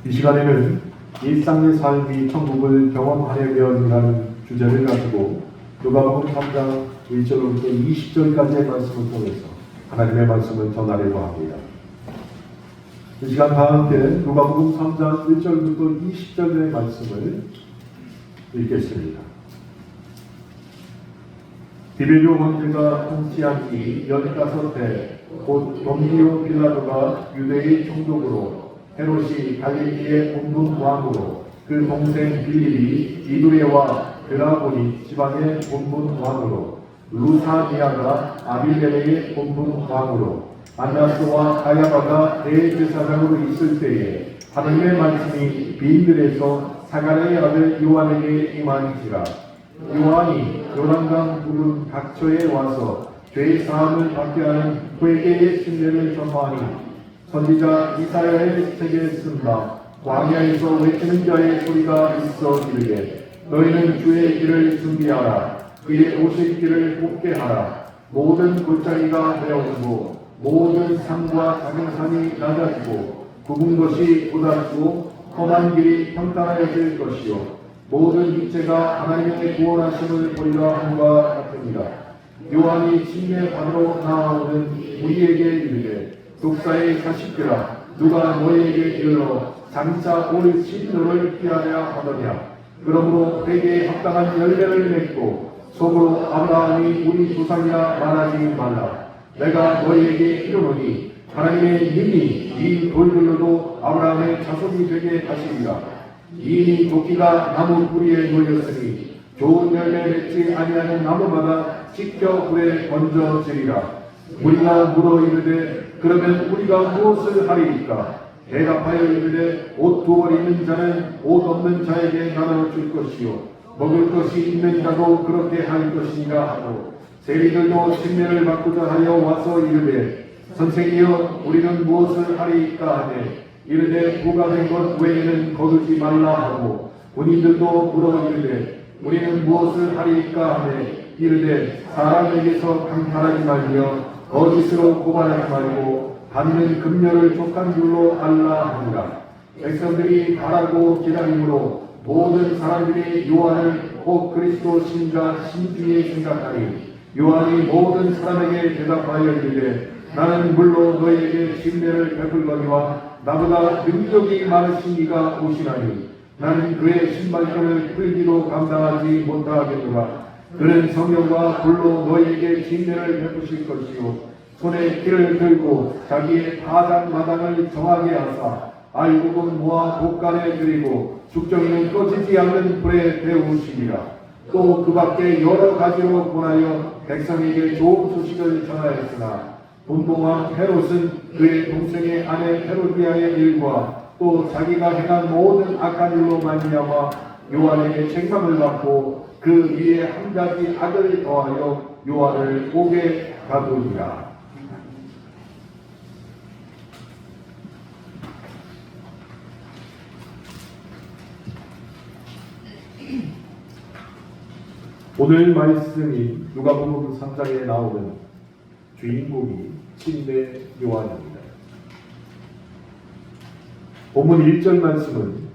이 시간에는 일상의 삶이 천국을 경험하려면이라는 주제를 가지고 누가복음 3장 1절부터 20절까지의 말씀을 통해서 하나님의 말씀을 전하려고 합니다. 이 시간 다 함께 누가복음 3장 1절부터 20절의 말씀을 읽겠습니다. 디베리오 황제가 통치한 지 15해 곧 본디오 빌라도가 유대의 총독으로 헤롯이 갈릴리의 본분 왕으로 그 동생 빌립이 이두레와 드라고니 지방의 본분 왕으로 루사니아가 아빌레네의 본분 왕으로 안나스와 가야바가 대제사장으로 있을 때에 하나님의 말씀이 빈들에서 사가랴의 아들 요한에게 임하니지라. 요한이 요단강 부근 각처에 와서 죄 사함을 받게 하는 회개의 신뢰를 전파하니 선지자 이사야의 책에 쓴다. 광야에서 외치는 자의 소리가 있어 이르되 너희는 주의 길을 준비하라. 그의 오실 길을 곱게 하라. 모든 골짜기가 메어지고 모든 산과 작은 산이 낮아지고 굽은 것이 곧아지고 험한 길이 평탄하여질 것이요 모든 육체가 하나님의 구원하심을 보리라 함과 같으니라. 요한이 침례받으러 나아오는 우리에게 이르되 독사의 자식들아 누가 너희에게 이르러 장차 올 진노를 피하려 하더냐. 그러므로 회개에 합당한 열매를 맺고 속으로 아브라함이 우리 조상이라 말하지 말라. 내가 너희에게 이르노니 하나님의 능히 이 돌들로도 아브라함의 자손이 되게 하시리라. 이미 도끼가 나무 뿌리에 놓였으니 좋은 열매 맺지 아니하는 나무마다 찢겨 불에 던져지리라. 우리가 물어 이르되 그러면 우리가 무엇을 하리이까? 대답하여 이르되 옷 두 벌 있는 자는 옷 없는 자에게 나눠 줄 것이요 먹을 것이 있는 자도 그렇게 할 것이니라 하고 세리들도 침례를 받고자 하여 와서 이르되 선생이여 우리는 무엇을 하리이까 하되 이르되 부과된 것 외에는 거두지 말라 하고 군인들도 물어 이르되 우리는 무엇을 하리이까 하되 이르되 사람에게서 강탈하지 말며 거짓으로 고발하지 말고 받는 금료를 족한 줄로 알라 하니라. 백성들이 바라고 기다림으로 모든 사람들이 요한을 곧 그리스도 신자 신비에 생각하니 요한이 모든 사람에게 대답하여 이르되 나는 물론 너희에게 진례를 베풀거니와 나보다 능력이 많으신 이가 오시나니 나는 그의 신발끈을 풀기도 감당하지 못하겠노라. 그는 성령과 불로 너희에게 진례를 베푸실 것이요 손에 키를 들고 자기의 타작마당을 정하게 하사 알곡은 모아 곶간에 들이고 죽정이는 꺼지지 않는 불에 데우시리라. 또 그 밖에 여러 가지로 권하여 백성에게 좋은 소식을 전하였으나 분봉왕 헤롯은 그의 동생의 아내 헤로디아의 일과 또 자기가 행한 모든 악한 일로 말미암아 요한에게 책망을 받고 그 위에 한 가지 악을 더하여 요한을 옥에 가두니라. 오늘 말씀이 누가복음 3장에 나오는 주인공이 침례 요한입니다. 본문 1절 말씀은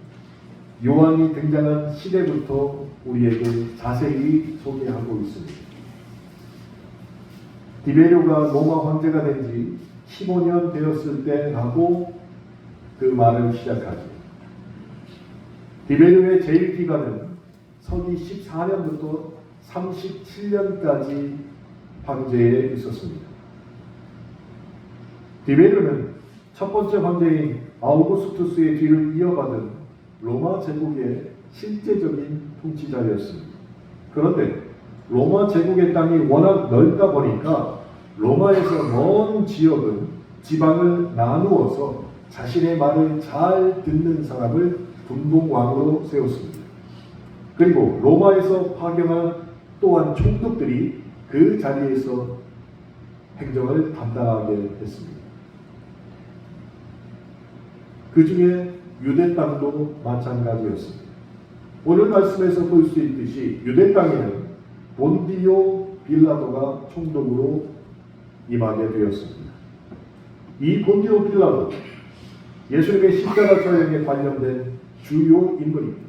요한이 등장한 시대부터 우리에게 자세히 소개하고 있습니다. 디베리오가 로마 황제가 된 지 15년 되었을 때 하고 그 말을 시작하죠. 디베리오의 제일 기간은 서기 14년부터 37년까지 황제에 있었습니다. 디베리오는 첫 번째 황제인 아우구스투스의 뒤를 이어받은 로마 제국의 실제적인 통치자였습니다. 그런데 로마 제국의 땅이 워낙 넓다 보니까 로마에서 먼 지역은 지방을 나누어서 자신의 말을 잘 듣는 사람을 분봉왕으로 세웠습니다. 그리고 로마에서 파견한 또한 총독들이 그 자리에서 행정을 담당하게 됐습니다. 그 중에 유대 땅도 마찬가지였습니다. 오늘 말씀에서 볼 수 있듯이 유대 땅에는 본디오 빌라도가 총독으로 임하게 되었습니다. 이 본디오 빌라도 예수님의 십자가 처형에 관련된 주요 인물입니다.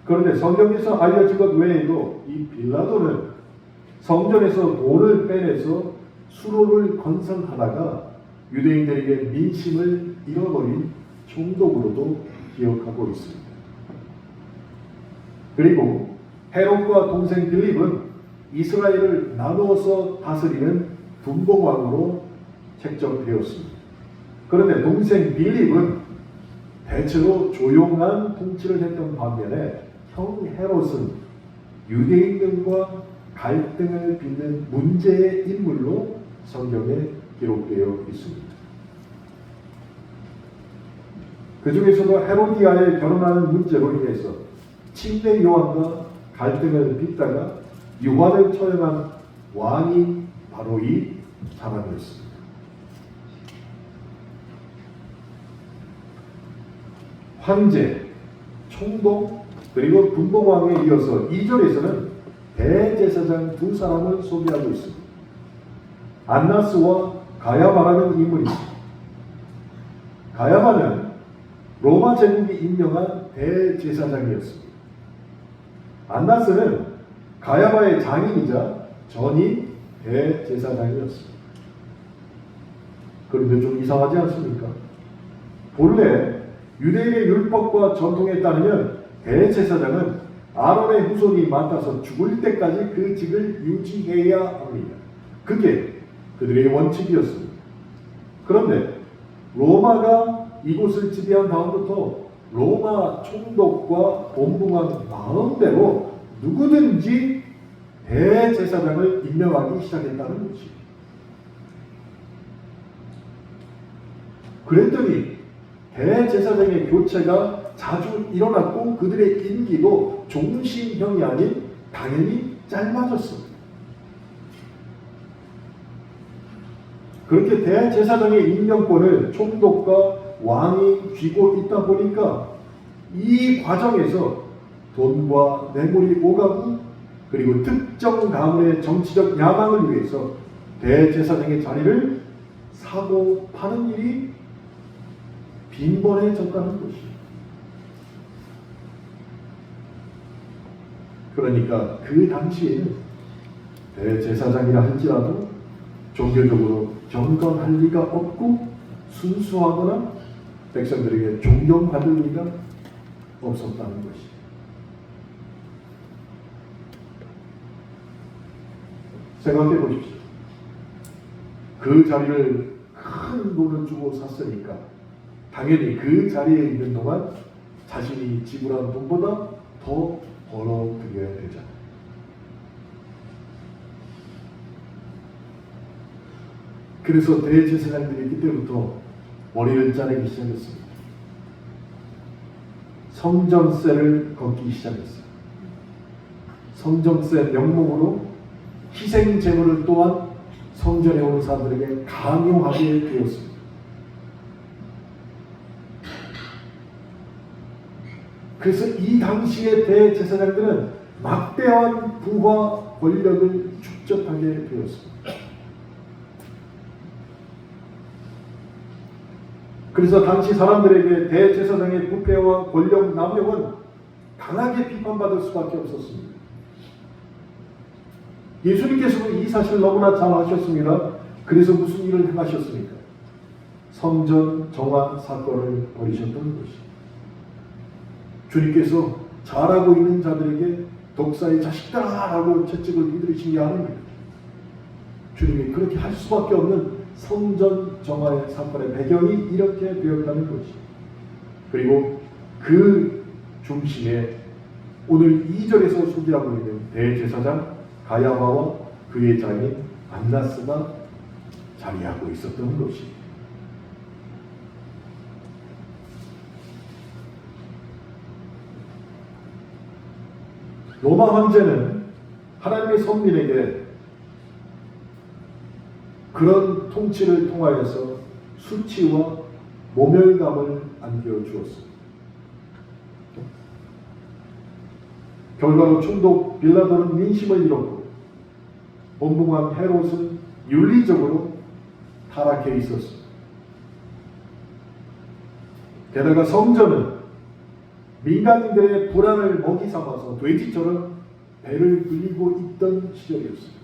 그런데 성경에서 알려진 것 외에도 이 빌라도는 성전에서 돌을 빼내서 수로를 건설하다가 유대인들에게 민심을 잃어버린 총독으로도 기억하고 있습니다. 그리고 헤롯과 동생 빌립은 이스라엘을 나누어서 다스리는 분봉왕으로 책정되었습니다. 그런데 동생 빌립은 대체로 조용한 통치를 했던 반면에 형 헤롯은 유대인들과 갈등을 빚는 문제의 인물로 성경에 기록되어 있습니다. 그 중에서도 헤로디아에 결혼하는 문제로 인해서 침례 요한과 갈등을 빚다가 요한을 처형한 왕이 바로 이 사람이었습니다. 황제, 총독, 그리고 분봉왕에 이어서 2절에서는 대제사장 두 사람을 소개하고 있습니다. 안나스와 가야바라는 인물입니다. 가야바는 로마 제국이 임명한 대제사장이었습니다. 안나스는 가야바의 장인이자 전임 대제사장이었습니다. 그런데 좀 이상하지 않습니까? 본래 유대인의 율법과 전통에 따르면 대제사장은 아론의 후손이 맡아서 죽을 때까지 그 직을 유지해야 합니다. 그게 그들의 원칙이었습니다. 그런데 로마가 이곳을 지배한 다음부터 로마 총독과 본붕왕 마음대로 누구든지 대제사장을 임명하기 시작했다는 것이죠. 그랬더니 대제사장의 교체가 자주 일어났고 그들의 임기도 종신형이 아닌 당연히 짧아졌습니다. 그렇게 대제사장의 임명권을 총독과 왕이 쥐고 있다 보니까 이 과정에서 돈과 뇌물이 오가고 그리고 특정 가문의 정치적 야망을 위해서 대제사장의 자리를 사고 파는 일이 빈번해졌다는 것이에요. 그러니까 그 당시에는 대제사장이라 할지라도 종교적으로 경건할 리가 없고 순수하거나 백성들에게 존경받을 리가 없었다는 것이에요. 생각해 보십시오. 그 자리를 큰 돈을 주고 샀으니까 당연히 그 자리에 있는 동안 자신이 지불한 돈보다 더 벌어들여야 되잖아요. 그래서 대제사장들이 그때부터 머리를 자르기 시작했습니다. 성전세를 걷기 시작했어요. 성전세 명목으로 희생 제물을 또한 성전에 오는 사람들에게 강요하게 되었습니다. 그래서 이 당시의 대제사장들은 막대한 부와 권력을 축적하게 되었습니다. 그래서 당시 사람들에게 대제사장의 부패와 권력 남용은 강하게 비판받을 수밖에 없었습니다. 예수님께서도 이 사실을 너무나 잘 아셨습니다. 그래서 무슨 일을 행하셨습니까? 성전 정화 사건을 벌이셨던 것입니다. 주님께서 잘하고 있는 자들에게 독사의 자식들아라고 채찍을 휘두르신 게 아닙니다. 주님이 그렇게 할 수밖에 없는 성전 정화의 사건의 배경이 이렇게 되었다는 것이죠. 그리고 그 중심에 오늘 2절에서 소개하고 있는 대제사장 가야바와 그의 장인 안나스가 자리하고 있었던 것입니다. 로마 황제는 하나님의 선민에게 그런 통치를 통하여서 수치와 모멸감을 안겨주었습니다. 결과로 총독 빌라도는 민심을 잃었고 본붕왕 헤롯은 윤리적으로 타락해 있었습니다. 게다가 성전은 민간인들의 불안을 먹이 삼아서 돼지처럼 배를 불리고 있던 시절이었습니다.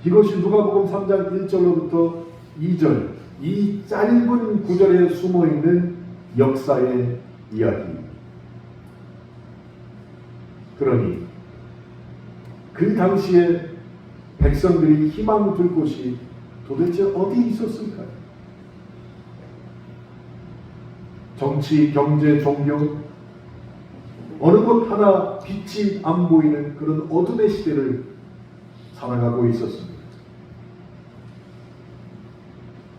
이것이 누가복음 3장 1절로부터 2절 이 짧은 구절에 숨어있는 역사의 이야기입니다. 그러니 그 당시에 백성들이 희망을 둘 곳이 도대체 어디 있었을까요? 정치, 경제, 종교 어느 것 하나 빛이 안 보이는 그런 어둠의 시대를 살아가고 있었습니다.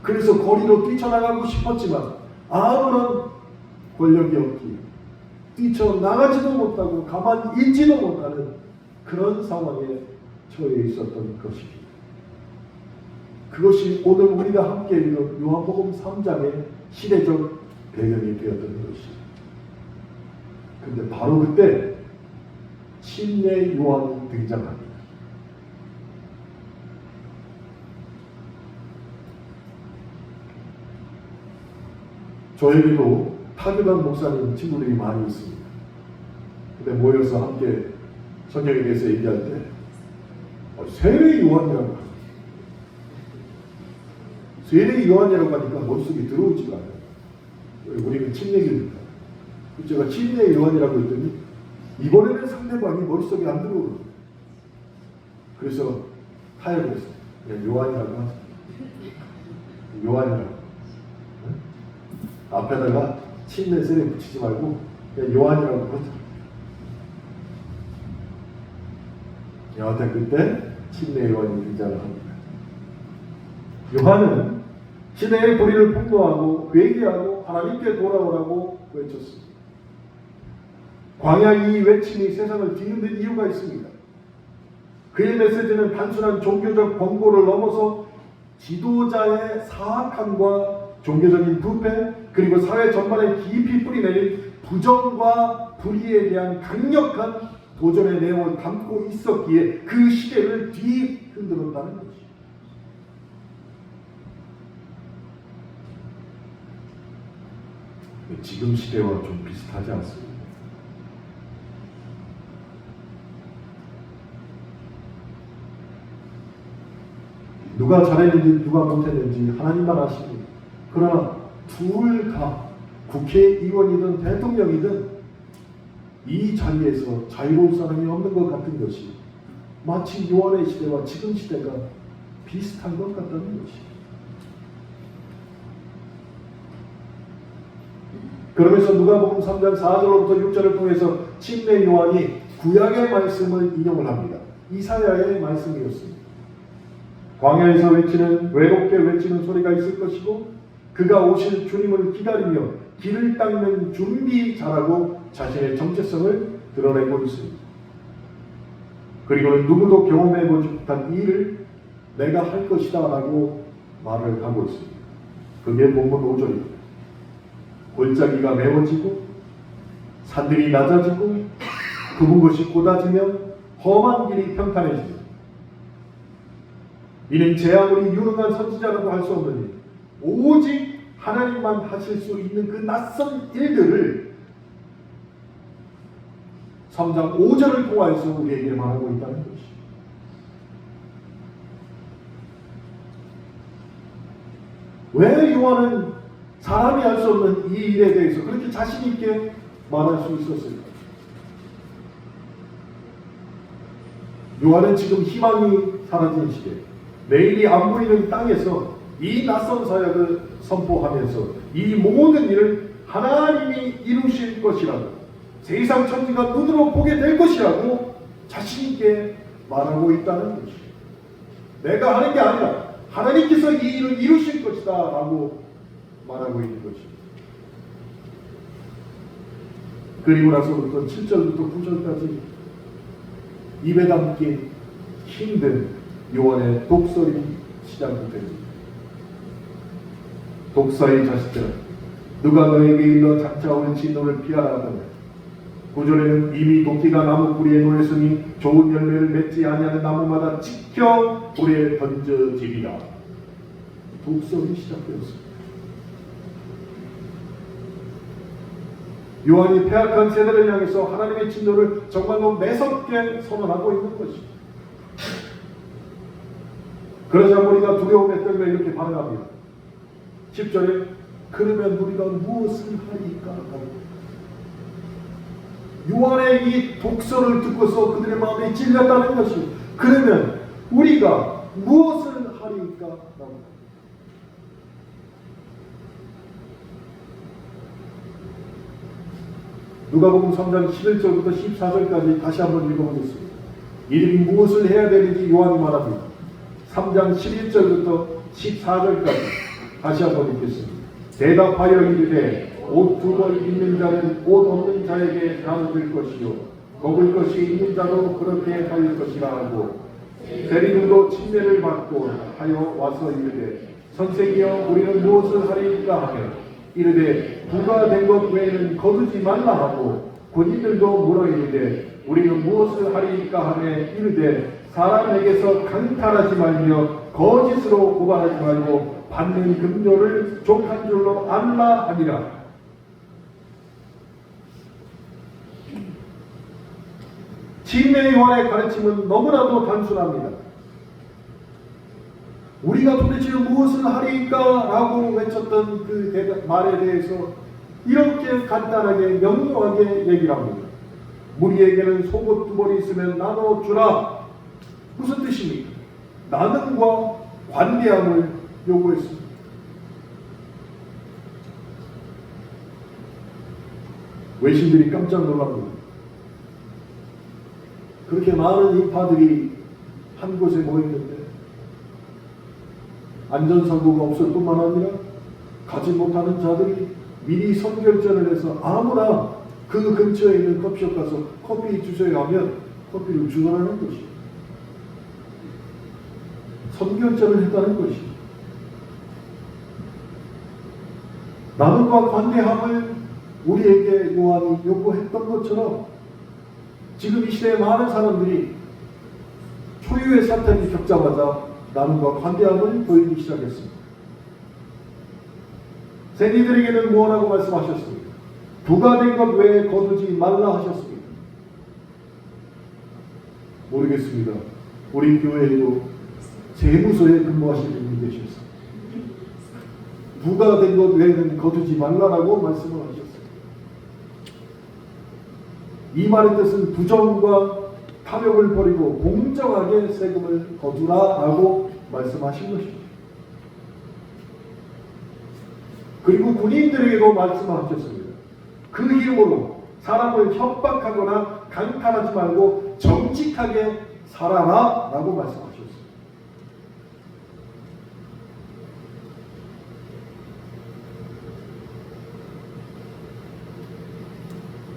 그래서 거리로 뛰쳐나가고 싶었지만 아무런 권력이 없기에 뛰쳐나가지도 못하고 가만히 있지도 못하는 그런 상황에 처해 있었던 것입니다. 그것이 오늘 우리가 함께 읽은 요한복음 3장의 시대적 배경이 되었던 것입니다. 근데 바로 그때 침례 요한이 등장합니다. 저에게도 타교단 목사님 친구들이 많이 있습니다. 근데 모여서 함께 성경에 대해서 얘기할 때 세례 요한이라고 하죠. 세례 요한이라고 하니까 머릿속에 들어오지가 않아요. 우리는 침례교니까. 제가 침례 요한이라고 했더니 이번에는 상대방이 머릿속에 안 들어오는 거예요. 그래서 타협을 했어요. 그냥 요한이라고 하자. 요한이라고. 앞에다가 침례 세례 붙이지 말고 그냥 요한이라고 그러자. 여하튼 그때 침례 요한이 등장을 합니다. 요한은 시대의 도리를 폭로하고 회개하고 하나님께 돌아오라고 외쳤습니다. 광야 이 외침이 세상을 뒤흔든 이유가 있습니다. 그의 메시지는 단순한 종교적 권고를 넘어서 지도자의 사악함과 종교적인 부패 그리고 사회 전반에 깊이 뿌리내린 부정과 불의에 대한 강력한 도전의 내용을 담고 있었기에 그 시대를 뒤흔들었다는 것이죠. 지금 시대와 좀 비슷하지 않습니까? 누가 잘했는지 누가 못했는지 하나님만 아십니다. 그러나 둘 다 국회의원이든 대통령이든 이 자리에서 자유로운 사람이 없는 것 같은 것이 마치 요한의 시대와 지금 시대가 비슷한 것 같다는 것입니다. 그러면서 누가복음 3장 4절로부터 6절을 통해서 침례 요한이 구약의 말씀을 인용을 합니다. 이사야의 말씀이었습니다. 광야에서 외치는 외롭게 외치는 소리가 있을 것이고 그가 오실 주님을 기다리며 길을 닦는 준비자라고 자신의 정체성을 드러내고 있습니다. 그리고는 누구도 경험해보지 못한 일을 내가 할 것이다 라고 말을 하고 있습니다. 그게 본문 5절입니다. 골짜기가 메워지고 산들이 낮아지고 굽은 것이 곧아지며 험한 길이 평탄해집니다. 이는 제 아무리 유능한 선지자라도 할 수 없는 일, 오직 하나님만 하실 수 있는 그 낯선 일들을 3장 5절을 통하여서 우리에게 말하고 있다는 것입니다. 왜 요한은 사람이 할 수 없는 이 일에 대해서 그렇게 자신 있게 말할 수 있었을까? 요한은 지금 희망이 사라진 시대, 내일이 안 보이는 땅에서 이 낯선 사역을 선포하면서 이 모든 일을 하나님이 이루실 것이라고, 세상 천지가 눈으로 보게 될 것이라고 자신 있게 말하고 있다는 것이죠. 내가 하는 게 아니라 하나님께서 이 일을 이루실 것이다 라고 말하고 있는 것입니다. 그리고 나서부터 7절부터 9절까지 입에 담기 힘든 요한의 독설이 시작됩니다. 독사의 자식들아, 누가 너에게 일러 장차 오는 진노를 피하라 하더냐. 9절에는 이미 도끼가 나무 뿌리에 놓였으니 좋은 열매를 맺지 아니하는 나무마다 지켜 불에 던져지리라. 독설이 시작되었습니다. 요한이 패악한 세대를 향해서 하나님의 진노를 정말로 매섭게 선언하고 있는 것입니다. 그러자 우리가 두려움에 떨며 이렇게 반응합니다. 10절에 그러면 우리가 무엇을 하리까? 요한의 이 독서를 듣고서 그들의 마음이 찔렸다는 것이, 그러면 우리가 무엇을 하리까? 누가복음 3장 11절부터 14절까지 다시 한번 읽어보겠습니다. 이들이 무엇을 해야 되는지 요한이 말합니다. 3장 11절부터 14절까지 다시 한번 읽겠습니다. 대답하여 이르되 옷 두 벌 입는 자는 옷 없는 자에게 나눠줄 것이요 먹을 것이 있는 자도 그렇게 할 것이라 하고, 세리들도 침례를 받고 하여 와서 이르되 선생이여 우리는 무엇을 하리까 하며 이르되 부가 된 것 외에는 거두지 말라 하고, 군인들도 물어 이르되 우리는 무엇을 하리까 하며 이르되 사람에게서 강탈하지 말며 거짓으로 고발하지 말고 받는 금료를 족한 줄로 알라 하니라. 침례 요한의 가르침은 너무나도 단순합니다. 우리가 도대체 무엇을 하리까? 라고 외쳤던 그 말에 대해서 이렇게 간단하게 명료하게 얘기를 합니다. 무리에게는 속옷 두 벌이 있으면 나눠주라. 무슨 뜻입니까? 나눔과 관대함을 요구했습니다. 외신들이 깜짝 놀랍니다. 그렇게 많은 인파들이 한 곳에 모였는데 안전사고가 없을 뿐만 아니라 가지 못하는 자들이 미리 선결전을 해서 아무나 그 근처에 있는 커피숍 가서 커피 주세요 하면 커피를 주문하는 것이에요. 선결전을 했다는 것이에요. 나눔과 관대함을 우리에게 요한이 요구했던 것처럼 지금 이 시대에 많은 사람들이 초유의 사탄이 겪자마자 나눔과 관대함을 보이기 시작했습니다. 세리들에게는 무엇라고 말씀하셨습니까? 부가 된 것 외에 거두지 말라 하셨습니다. 모르겠습니다. 우리 교회에도 재무소에 근무하시는 분이 계셨습니다. 부가 된 것 외에는 거두지 말라라고 말씀을 하셨습니다. 이 말의 뜻은 부정과 탐욕을 버리고 공정하게 세금을 거두라라고 말씀하신 것입니다. 그리고 군인들에게도 말씀하셨습니다. 그 힘으로 사람을 협박하거나 강탈하지 말고 정직하게 살아라 라고 말씀하셨습니다.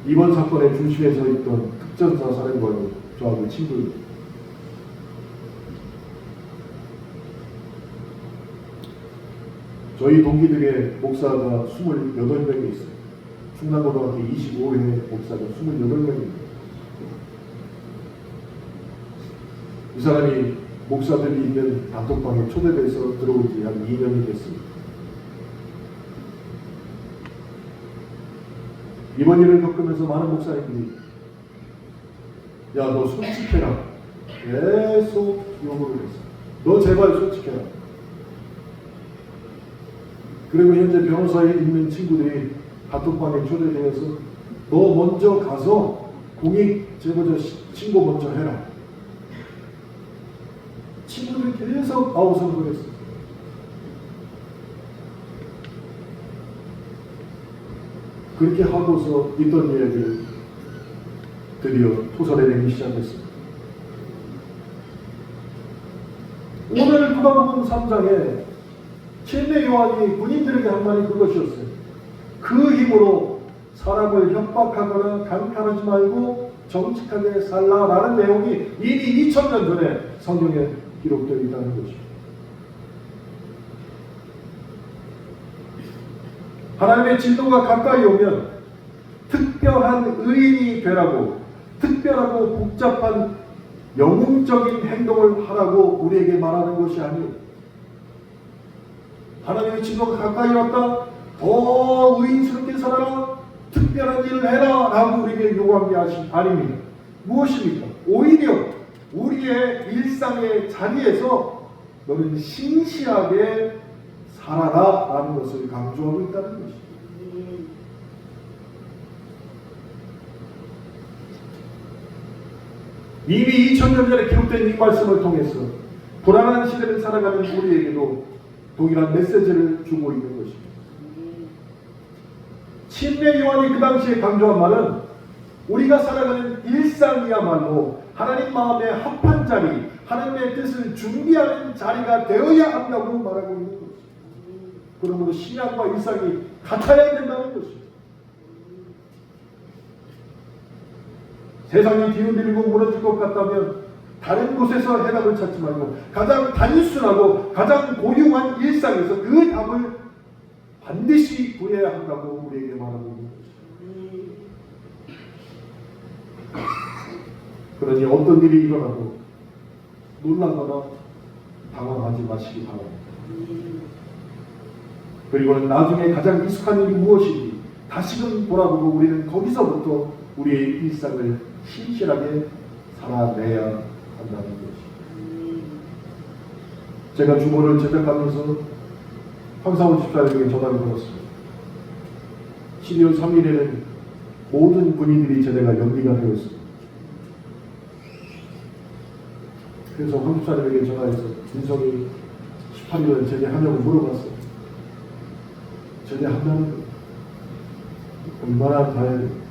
이번 사건의 중심에 서 있던 특전사 사령관이 저하고 친구입니다. 저희 동기들의 목사가 28명이 있어요. 충남고등학교 25회 목사가 28명입니다. 이 사람이 목사들이 있는 단톡방에 초대돼서 들어온 지 한 2년이 됐습니다. 이번 일을 겪으면서 많은 목사님들이 야, 너 솔직해라. 계속 요구를 했어. 너 제발 솔직해라. 그리고 현재 변호사에 있는 친구들이 단톡방에 초대되어서 너 먼저 가서 공익 제보자 신고 먼저 해라. 친구들이 계속 아우성을 했어. 그렇게 하고서 있던 이야기를 드디어 토설해내기 시작했습니다. 오늘 누가복음 3장에 침례 요한이 군인들에게 한 말이 그것이었어요. 그 힘으로 사람을 협박하거나 강탈하지 말고 정직하게 살라라는 내용이 이미 2000년 전에 성경에 기록되어 있다는 것입니다. 하나님의 진노가 가까이 오면 특별한 의인이 되라고, 특별하고 복잡한 영웅적인 행동을 하라고 우리에게 말하는 것이 아니에요. 하나님의 진노가 가까이 왔다, 더 의인스럽게 살아라, 특별한 일을 해라 라고 우리에게 요구한 게 아닙니다. 무엇입니까? 오히려 우리의 일상의 자리에서 너는 신실하게 살아라 라는 것을 강조하고 있다는 것입니다. 이미 2000년 전에 기록된 이 말씀을 통해서 불안한 시대를 살아가는 우리에게도 동일한 메시지를 주고 있는 것입니다. 침례 요한이 그 당시에 강조한 말은 우리가 살아가는 일상이야말로 하나님 마음에 합한 자리, 하나님의 뜻을 준비하는 자리가 되어야 한다고 말하고 있는 것입니다. 그러므로 신앙과 일상이 같아야 된다는 것입니다. 세상이 뒤흔들리고 무너질 것 같다면 다른 곳에서 해답을 찾지 말고 가장 단순하고 가장 고유한 일상에서 그 답을 반드시 구해야 한다고 우리에게 말하고 있는 것입니다. 그러니 어떤 일이 일어나도 놀라거나 당황하지 마시기 바랍니다. 그리고는 나중에 가장 익숙한 일이 무엇인지 다시금 돌아보고 우리는 거기서부터 우리의 일상을 신실하게 살아내야 한다는 것입니다. 제가 주보를 제작하면서 황상훈 집사님에게 전화를 걸었습니다. 12월 3일에는 모든 군인들이 제대가 연기가 되었습니다. 그래서 황 집사님에게 전화해서 민성이 18일에 제대하냐고 물어봤어요. 제대한다는 얼마나 다행이에요.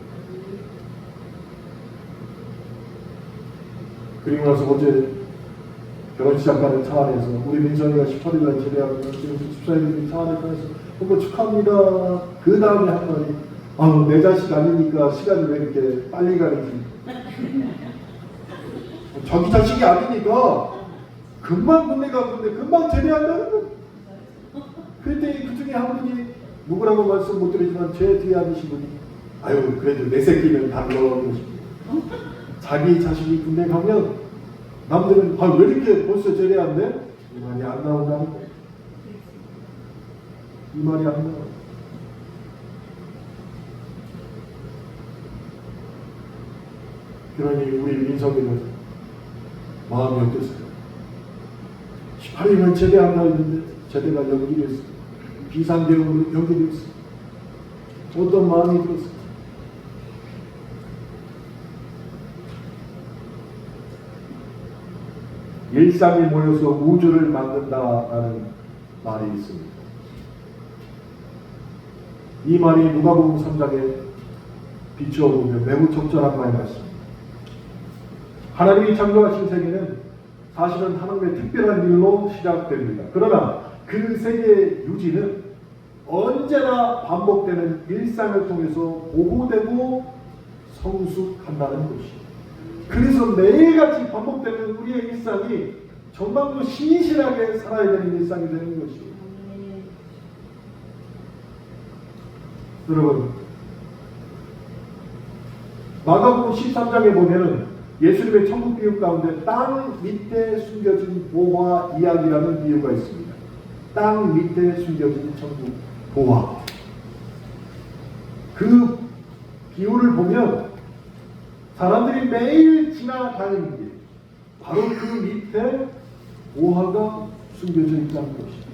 그리고 나서 어제 결혼식 가는 차 안에서 우리 민성이가 18일날 제대하면 지금 집사님이 차 안에 타서 한번 축하합니다. 그 다음에 한 말이 내 자식 아니니까 시간이 왜 이렇게 빨리 가는지. 자기 자식이 아니니까 금방 군대 가는데 금방 제대한다는 거. 그랬더니 그 중에 한 분이 누구라고 말씀 못 드리지만 제 뒤에 앉으신 분이 아유 그래도 내 새끼는 달러 그러십니다. 자기 자식이 군대 가면 남들은 왜 이렇게 벌써 제대한대? 이 말이 안 나온다는 거예요. 이 말이 안 나와요. 그러니 우리 민석이는 마음이 어땠어요? 18일은 제대한다 했는데 제대가 연기됐어요. 비상대응으로 연기됐어요. 어떤 마음이 들었어요? 일상이 모여서 우주를 만든다라는 말이 있습니다. 이 말이 누가복음 3장에 비추어보면 매우 적절한 말이 맞습니다. 하나님이 창조하신 세계는 사실은 하나님의 특별한 일로 시작됩니다. 그러나 그 세계의 유지는 언제나 반복되는 일상을 통해서 보호되고 성숙한다는 것입니다. 그래서 매일같이 반복되는 우리의 일상이 정말로 신실하게 살아야 되는 일상이 되는 것입니다. 여러분, 마가복음 13장에 보면 예수님의 천국 비유 가운데 땅 밑에 숨겨진 보화 이야기라는 비유가 있습니다. 땅 밑에 숨겨진 천국 보화. 그 비유를 보면 사람들이 매일 지나다니는 길, 바로 그 밑에 보화가 숨겨져 있다는 것입니다.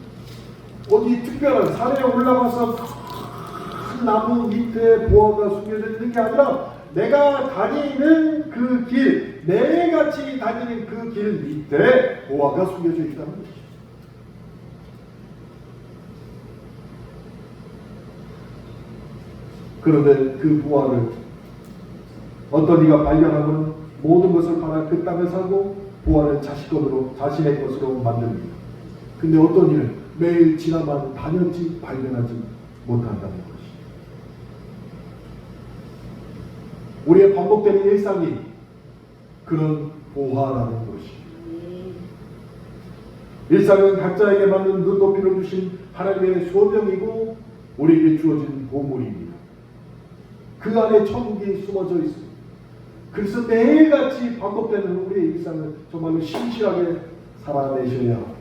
어디 특별한 산에 올라가서 큰 나무 밑에 보화가 숨겨져 있는 게 아니라 내가 다니는 그 길, 매일같이 다니는 그 길 밑에 보화가 숨겨져 있다는 것입니다. 그런데 그 보화를 어떤 이가 발견하면 모든 것을 팔아 그 땅을 사고 보화를 자신의 것으로 만듭니다. 근데 어떤 이는 매일 지나만 다녔지 발견하지 못한다는 것입니다. 우리의 반복되는 일상이 그런 보화라는 것입니다. 일상은 각자에게 맞는 눈높이를 주신 하나님의 소명이고 우리에게 주어진 보물입니다. 그 안에 천국이 숨어져 있습니다. 그래서 매일같이 반복되는 우리의 일상을 정말로 신실하게 살아내셔야 합니다.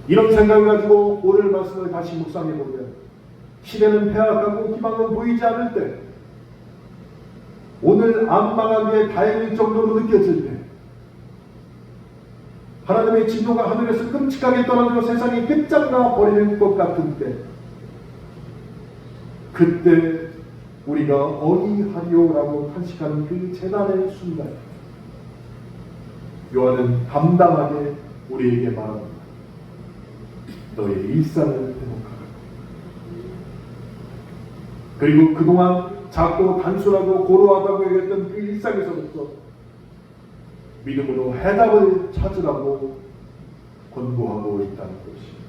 이런 생각을 가지고 오늘 말씀을 다시 묵상해 보면 시대는 폐악하고 희망은 보이지 않을 때, 오늘 안 망한 게 다행일 정도로 느껴질 때, 하나님의 진노가 하늘에서 끔찍하게 떨어지고 세상이 끝장나 버리는 것 같은 때, 그때 우리가 어디하리오라고 탄식하는 그 재난의 순간, 요한은 담담하게 우리에게 말합니다. 너의 일상을 회복하라. 그리고 그동안 작고 단순하고 고루하다고 얘기했던 그 일상에서부터 믿음으로 해답을 찾으라고 권고하고 있다는 것입니다.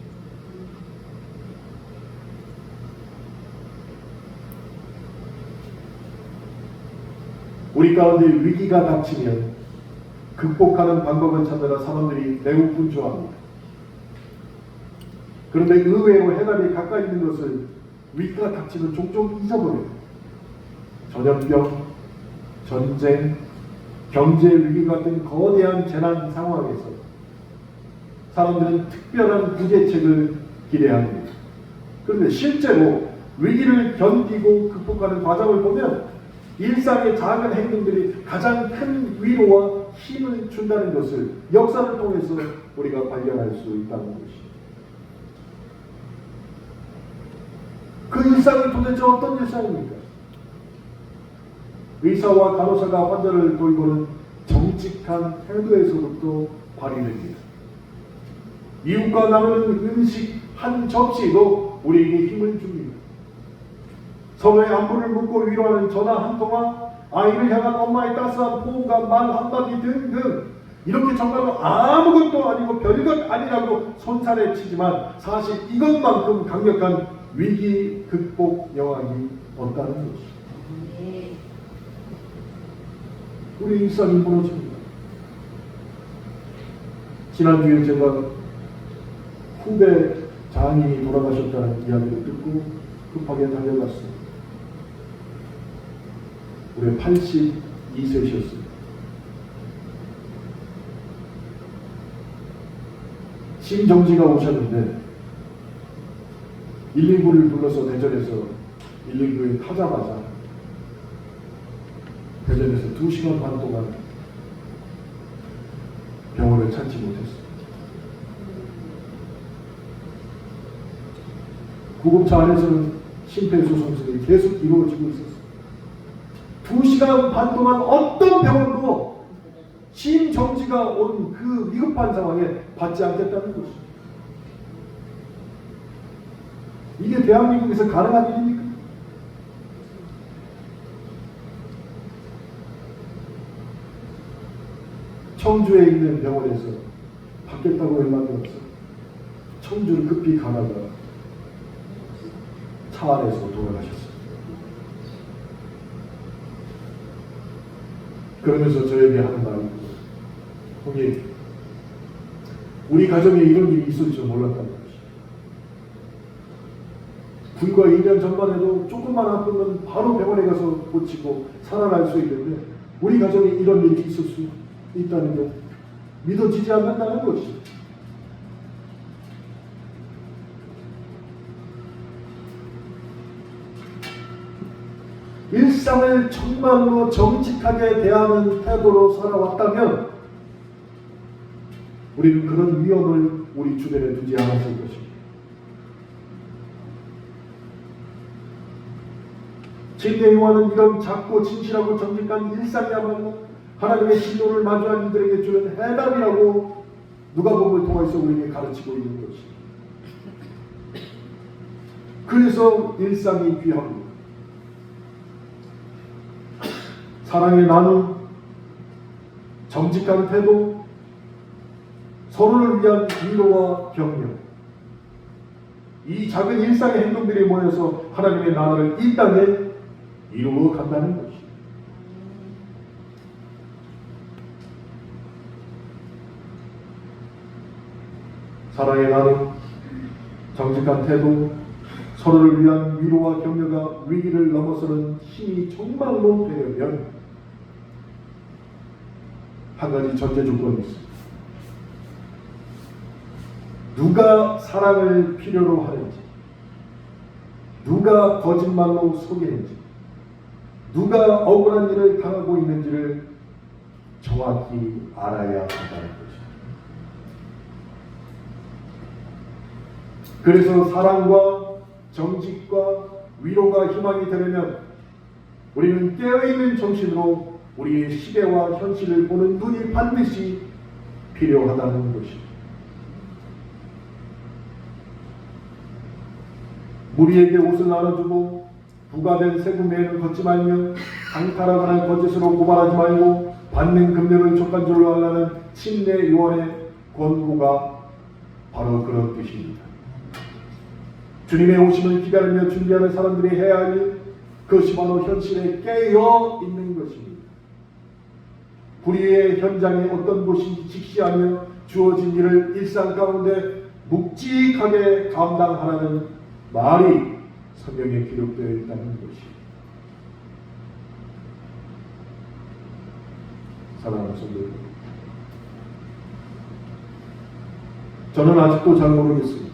우리 가운데 위기가 닥치면 극복하는 방법을 찾느라 사람들이 매우 분주합니다. 그런데 의외로 해답이 가까이 있는 것을 위기가 닥치면 종종 잊어버려요. 전염병, 전쟁, 경제 위기 같은 거대한 재난 상황에서 사람들은 특별한 구제책을 기대합니다. 그런데 실제로 위기를 견디고 극복하는 과정을 보면 일상의 작은 행동들이 가장 큰 위로와 힘을 준다는 것을 역사를 통해서 우리가 발견할 수 있다는 것입니다. 그 일상이 도대체 어떤 일상입니까? 의사와 간호사가 환자를 돌보는 정직한 태도에서부터 발휘됩니다. 이웃과 나누는 음식 한 접시도 우리에게 힘을 줍니다. 서로의 안부를 묻고 위로하는 전화 한 통화, 아이를 향한 엄마의 따스한 포옹과 말 한마디 등등, 이렇게 정말로 아무것도 아니고 별것 아니라고 손살에 치지만 사실 이것만큼 강력한 위기 극복 여왕이 없다는 것입니다. 우리 일상이 무너집니다. 지난주에 제가 후배 장인이 돌아가셨다는 이야기를 듣고 급하게 달려갔습니다. 올해 82세셨습니다. 심정지가 오셨는데 119를 불러서 대전에서 119에 타자마자 대전에서 2시간 반 동안 병원을 찾지 못했습니다. 구급차 안에서는 심폐소생술이 계속 이루어지고 있었습니다. 2시간 반 동안 어떤 병원도 심정지가 온 그 위급한 상황에 받지 않겠다는 것입니다. 이게 대한민국에서 가능한 일입니까? 청주에 있는 병원에서 받겠다고 연락이 왔어요. 청주를 급히 가다가 차 안에서 돌아가셨어요. 그러면서 저에게 하는 말이, 형님, 우리 가정에 이런 일이 있을 줄 몰랐다는 것이. 불과 2년 전만 해도 조금만 아프면 바로 병원에 가서 고치고 살아날 수 있는데 우리 가정에 이런 일이 있을 수 있다는 게 믿어지지 않는다는 것이. 일상을 정말로 정직하게 대하는 태도로 살아왔다면 우리는 그런 위험을 우리 주변에 두지 않았을 것입니다. 진대 요한은 이런 작고 진실하고 정직한 일상이야말로 하나님의 진노를 마주한 이들에게 주는 해답이라고 누가복음을 통해서 우리에게 가르치고 있는 것입니다. 그래서 일상이 귀합니다. 사랑의 나눔, 정직한 태도, 서로를 위한 위로와 격려, 이 작은 일상의 행동들이 모여서 하나님의 나라를 이 땅에 이루어 간다는 것입니다. 사랑의 나눔, 정직한 태도, 서로를 위한 위로와 격려가 위기를 넘어서는 힘이 정말로 되려면 한 가지 전제 조건이 있습니다. 누가 사랑을 필요로 하는지, 누가 거짓말로 속이는지, 누가 억울한 일을 당하고 있는지를 정확히 알아야 한다는 것입니다. 그래서 사랑과 정직과 위로가 희망이 되려면 우리는 깨어있는 정신으로 우리의 시대와 현실을 보는 눈이 반드시 필요하다는 것입니다. 무리에게 옷을 나눠주고 부과된 세금 외에는 걷지 말며 강탈하거나 거짓으로 고발하지 말고 받는 금령을 족간줄로 하려는 침례 요한의 권고가 바로 그런 뜻입니다. 주님의 오심을 기다리며 준비하는 사람들이 해야 할 일, 그것이 바로 현실에 깨어 있는 것입니다. 불의의 현장에 어떤 곳인지 직시하며 주어진 일을 일상 가운데 묵직하게 감당하라는 말이 성경에 기록되어 있다는 것입니다. 사랑하는 성도 여러분, 저는 아직도 잘 모르겠습니다.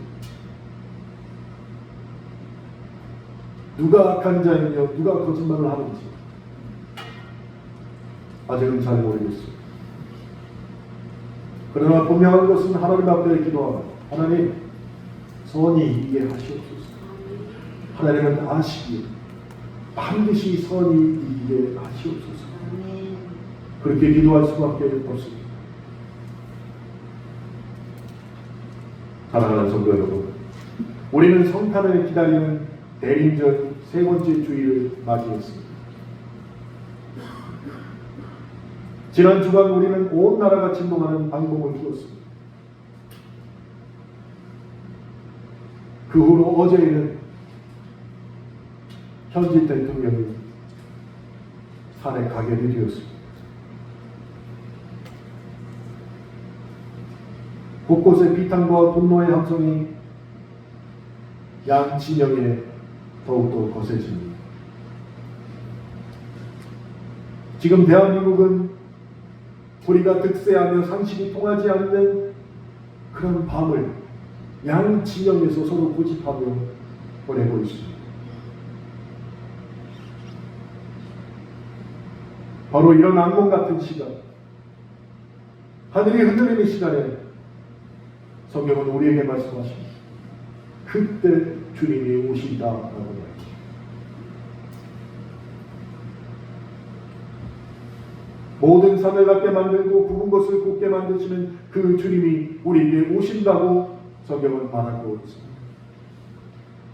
누가 악한 자이며 누가 거짓말을 하는지 아직은 잘 모르겠습니다. 그러나 분명한 것은 하나님 앞에 기도하라. 하나님, 선이 이기게 하시옵소서. 하나님은 아시기에 반드시 선이 이기게 하시옵소서. 그렇게 기도할 수밖에 없습니다. 사랑하는 성도 여러분, 우리는 성탄을 기다리는 대림절 세 번째 주일을 맞이했습니다. 지난 주간 우리는 온 나라가 진동하는 방송을 주었습니다. 그 후로 어제에는 현지 대통령이 산에 가게 되었습니다. 곳곳에 비탄과 분노의 함성이 양 진영에 더욱더 거세집니다. 지금 대한민국은 우리가 득세하며 상식이 통하지 않는 그런 밤을 양 진영에서 서로 고집하며 보내고 있습니다. 바로 이런 악몽 같은 시간, 하늘이 흔들리는 시간에 성경은 우리에게 말씀하십니다. 그때 주님이 오신다라고 말합니다. 모든 산을 갖게 만들고 굵은 것을 곱게 만드시는 그 주님이 우리에게 오신다고 성경은 말하고 있습니다.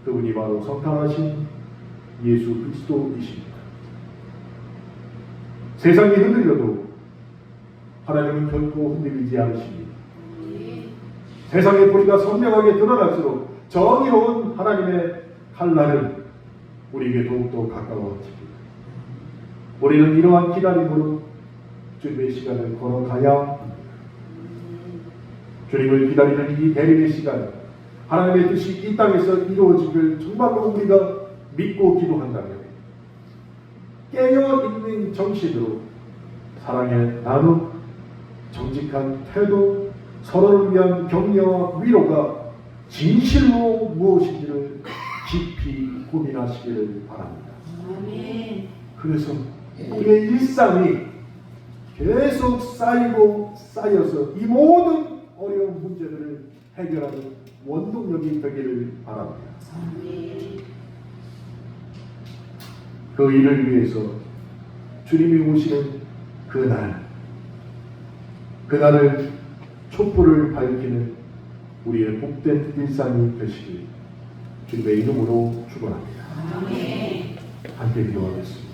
그분이 바로 성탄하신 예수 그리스도이십니다. 세상이 흔들려도 하나님은 결코 흔들리지 않으십니다. 세상의 뿌리가 선명하게 드러날수록 정의로운 하나님의 칼날은 우리에게 더욱더 가까워집니다. 우리는 이러한 기다림으로 주님의 시간을 걸어가야 합니다. 주님을 기다리는 이 대림의 시간, 하나님의 뜻이 이 땅에서 이루어지길 정말로 우리가 믿고 기도한다면 깨어있는 정신으로 사랑의 나눔, 정직한 태도, 서로를 위한 격려와 위로가 진실로 무엇인지를 깊이 고민하시기를 바랍니다. 아멘. 그래서 우리의 일상이 계속 쌓이고 쌓여서 이 모든 어려운 문제들을 해결하는 원동력이 되기를 바랍니다. 아멘. 그 일을 위해서 주님이 오시는 그날을 촛불을 밝히는 우리의 복된 일상이 되시길 주님의 이름으로 축원합니다. 아멘. 함께 기도하겠습니다.